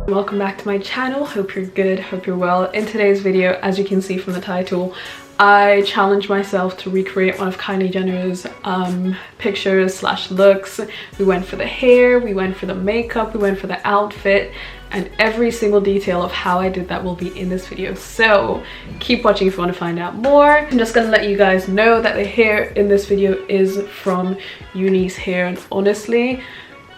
Welcome back to my channel. Hope you're good, hope you're well. In today's video, as you can see from the title, I challenged myself to recreate one of Kylie Jenner's pictures slash looks. We went for the hair, we went for the makeup, we went for the outfit, and every single detail of how I did that will be in this video. So keep watching if you want to find out more. I'm just gonna let you guys know that the hair in this video is from UNice hair, and honestly,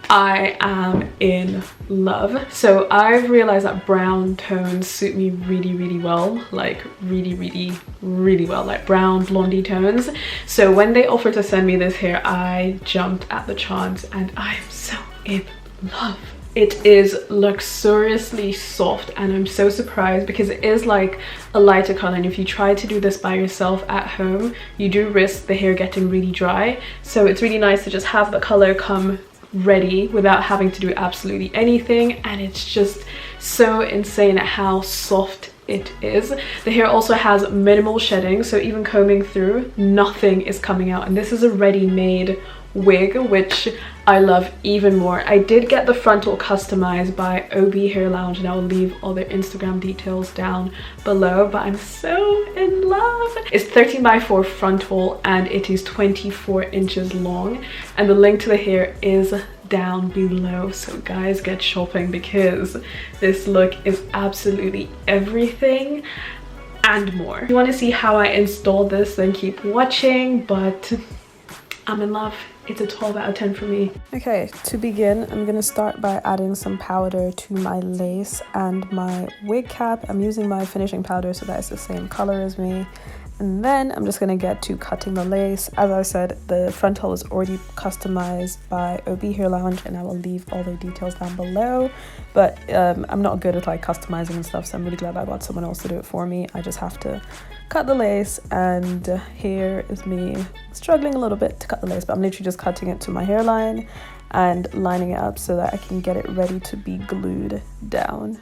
I am in love. So I've realized that brown tones suit me really well, like really well, like brown blondie tones. So when they offered to send me this hair, I jumped at the chance and I am so in love. It is luxuriously soft and I'm so surprised because it is like a lighter color, and if you try to do this by yourself at home, you do risk the hair getting really dry. So it's really nice to just have the color come ready without having to do absolutely anything, and it's just so insane at how soft it is. The hair also has minimal shedding, so even combing through, nothing is coming out, and this is a ready-made wig, which I love even more. I did get the frontal customized by OB Hair Lounge, and I will leave all their Instagram details down below, but I'm so in love. It's 13x4 frontal and it is 24 inches long, and the link to the hair is down below. So guys, get shopping because this look is absolutely everything and more. If you want to see how I installed this, then keep watching, but I'm in love. It's a 12 out of 10 for me. Okay, to begin, I'm gonna start by adding some powder to my lace and my wig cap. I'm using my finishing powder so that it's the same color as me. And then I'm just gonna get to cutting the lace. As I said, the frontal is already customized by OB Hair Lounge, and I will leave all the details down below. But I'm not good at like customizing and stuff, so I'm really glad I got someone else to do it for me. I just have to cut the lace, and here is me struggling a little bit to cut the lace, but I'm literally just cutting it to my hairline and lining it up so that I can get it ready to be glued down.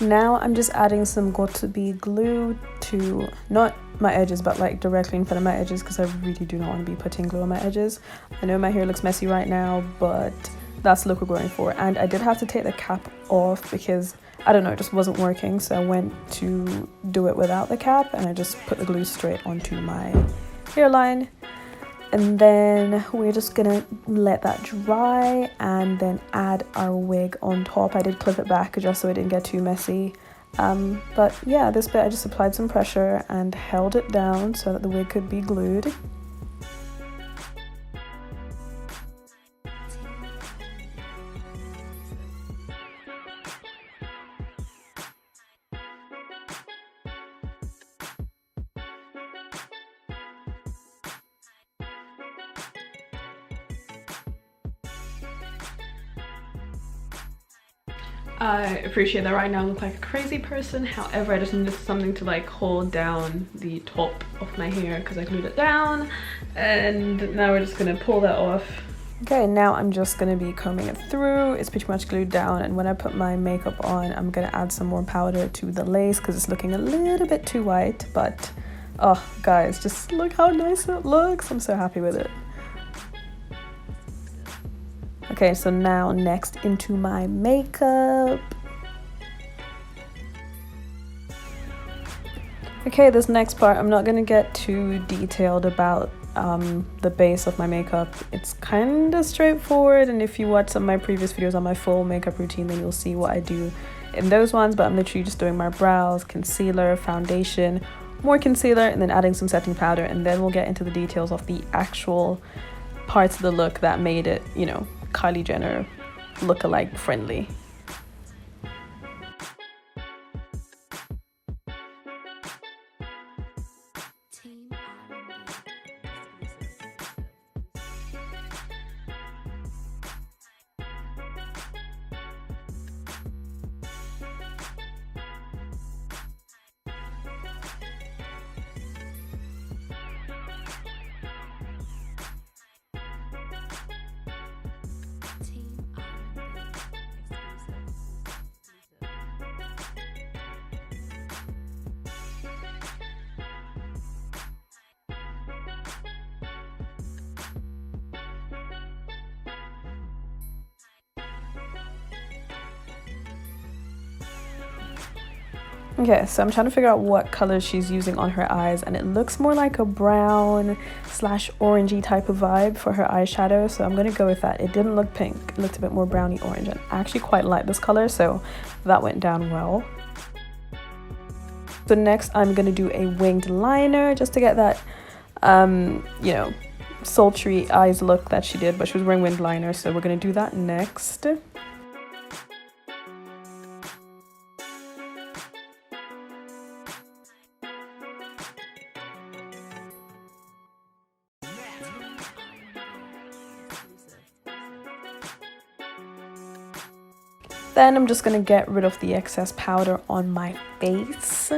Now I'm just adding some got2b glue to not my edges, but like directly in front of my edges, because I really do not want to be putting glue on my edges. I know my hair looks messy right now, but that's the look we're going for. And I did have to take the cap off because I don't know, it just wasn't working, so I went to do it without the cap and I just put the glue straight onto my hairline. And then we're just gonna let that dry and then add our wig on top. I did clip it back just so it didn't get too messy. But yeah, this bit I just applied some pressure and held it down so that the wig could be glued. I appreciate that right now I look like a crazy person, however I just needed something to like hold down the top of my hair because I glued it down, and now we're just gonna pull that off. Okay, now I'm just gonna be combing it through. It's pretty much glued down, and when I put my makeup on, I'm gonna add some more powder to the lace because it's looking a little bit too white, but oh guys, just look how nice it looks. I'm so happy with it. Okay, so now next into my makeup. Okay, this next part, I'm not gonna get too detailed about the base of my makeup. It's kind of straightforward, and if you watch some of my previous videos on my full makeup routine, then you'll see what I do in those ones, but I'm literally just doing my brows, concealer, foundation, more concealer, and then adding some setting powder, and then we'll get into the details of the actual parts of the look that made it, you know, Kylie Jenner look-alike friendly. Okay, so I'm trying to figure out what color she's using on her eyes, and it looks more like a brown slash orangey type of vibe for her eyeshadow, so I'm gonna go with that. It didn't look pink, it looked a bit more browny orange, and I actually quite like this color, so that went down well. So next I'm gonna do a winged liner just to get that you know, sultry eyes look that she did, but she was wearing winged liner, so we're gonna do that next. Then I'm just gonna get rid of the excess powder on my face,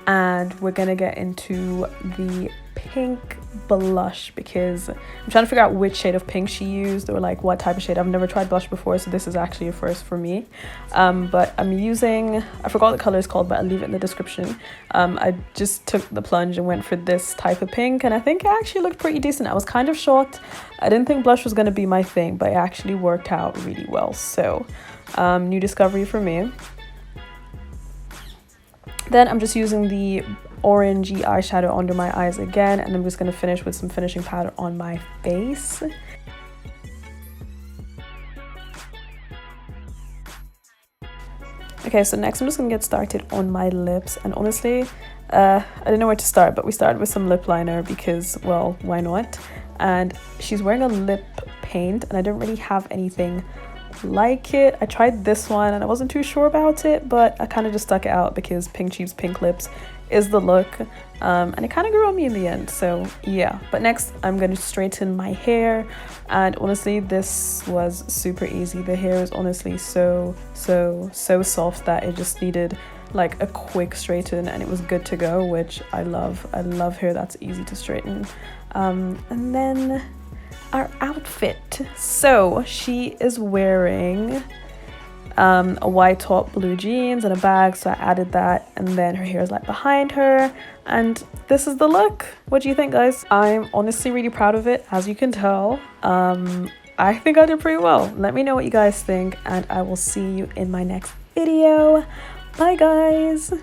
and we're gonna get into the pink blush because I'm trying to figure out which shade of pink she used, or like what type of shade. I've never tried blush before, so this is actually a first for me. But I'm using, I forgot what the color is called, but I'll leave it in the description. I just took the plunge and went for this type of pink, and I think it actually looked pretty decent. I was kind of shocked. I didn't think blush was gonna be my thing, but it actually worked out really well. So new discovery for me. Then I'm just using the orangey eyeshadow under my eyes again, and I'm just going to finish with some finishing powder on my face. Okay, so next I'm just going to get started on my lips, and honestly I didn't know where to start, but we started with some lip liner because, well, why not? And she's wearing a lip paint, and I didn't really have anything like it. I tried this one and I wasn't too sure about it, but I kind of just stuck it out because pink cheeks, pink lips is the look, and it kind of grew on me in the end, so yeah. But next I'm going to straighten my hair, and honestly this was super easy. The hair is honestly so soft that it just needed like a quick straighten and it was good to go, which I love. I love hair that's easy to straighten. And then our outfit. So she is wearing a white top, blue jeans, and a bag, so I added that, and then her hair is like behind her, and this is the look. What do you think, guys? I'm honestly really proud of it, as you can tell. I think I did pretty well. Let me know what you guys think, and I will see you in my next video. Bye, guys.